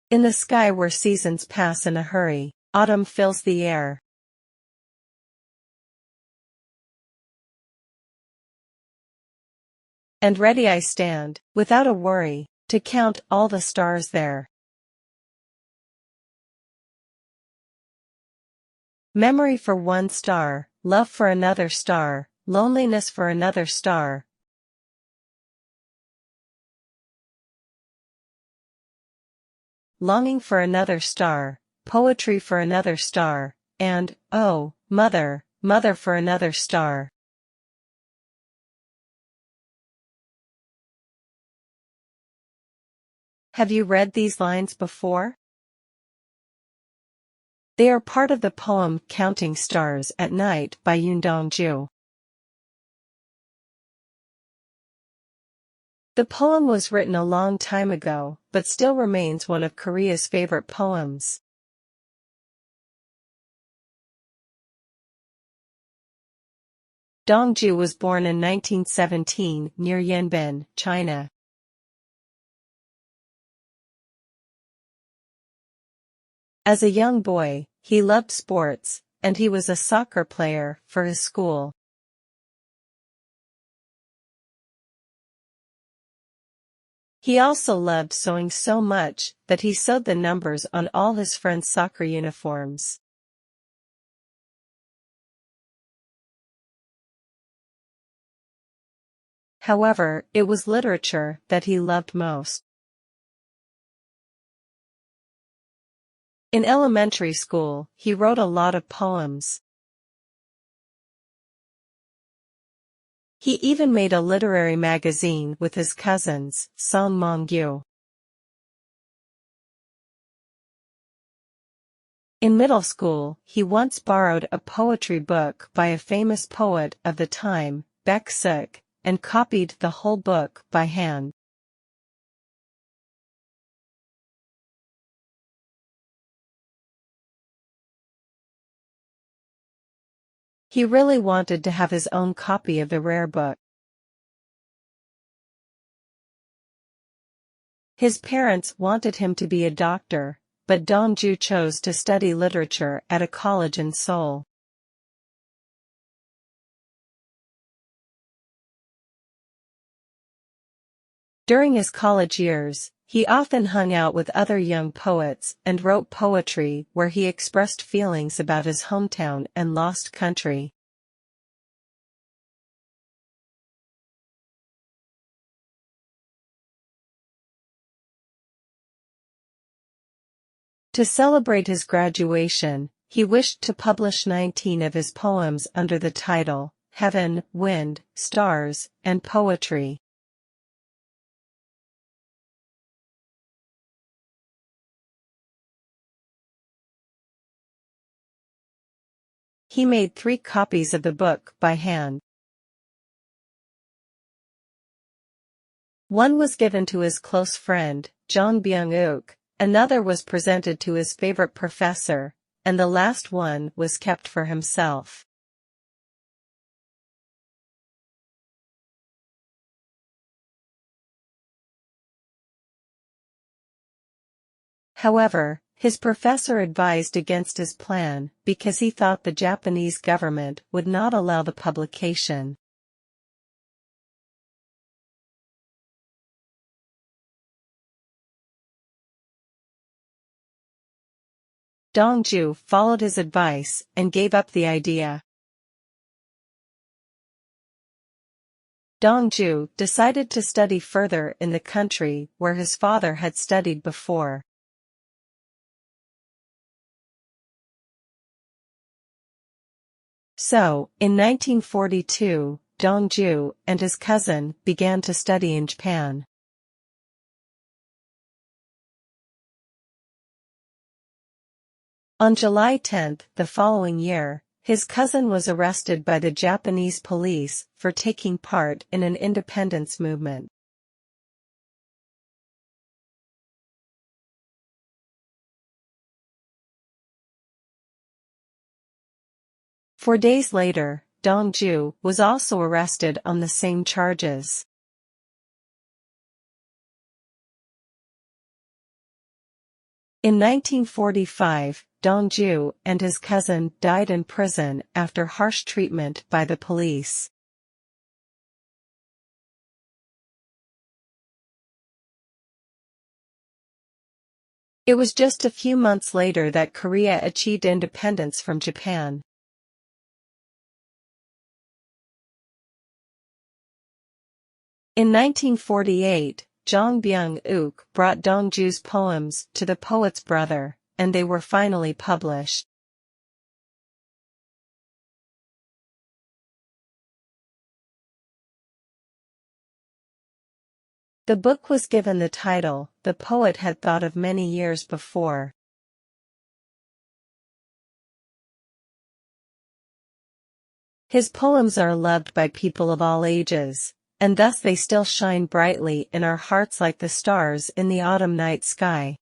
In the sky where seasons pass in a hurry, autumn fills the air. And ready I stand, without a worry, to count all the stars there. Memory for one star, love for another star, loneliness for another star. Longing for another star, poetry for another star, and, oh, mother, mother for another star. Have you read these lines before? They are part of the poem Counting Stars at Night by Yoon Dong-ju. The poem was written a long time ago, but still remains one of Korea's favorite poems. Dong-ju was born in 1917 near Yanbian, China. As a young boy, he loved sports, and he was a soccer player for his school. He also loved sewing so much that he sewed the numbers on all his friends' soccer uniforms. However, it was literature that he loved most. In elementary school, he wrote a lot of poems. He even made a literary magazine with his cousins, Song Mong-gyu. In middle school, he once borrowed a poetry book by a famous poet of the time, Baek Suk, and copied the whole book by hand. He really wanted to have his own copy of the rare book. His parents wanted him to be a doctor, but Dong-ju chose to study literature at a college in Seoul. During his college years, he often hung out with other young poets and wrote poetry where he expressed feelings about his hometown and lost country. To celebrate his graduation, he wished to publish 19 of his poems under the title, Heaven, Wind, Stars, and Poetry. He made 3 copies of the book by hand. One was given to his close friend, Jong Byung-uk, another was presented to his favorite professor, and the last one was kept for himself. However, his professor advised against his plan because he thought the Japanese government would not allow the publication. Dong-ju followed his advice and gave up the idea. Dong-ju decided to study further in the country where his father had studied before. So, in 1942, Dong-ju and his cousin began to study in Japan. On July 10 the following year, his cousin was arrested by the Japanese police for taking part in an independence movement. Four days later, Dong-ju was also arrested on the same charges. In 1945, Dongju and his cousin died in prison after harsh treatment by the police. It was just a few months later that Korea achieved independence from Japan. In 1948, Jong Byung-uk brought Dongju's poems to the poet's brother, and they were finally published. The book was given the title the poet had thought of many years before. His poems are loved by people of all ages, and thus they still shine brightly in our hearts like the stars in the autumn night sky.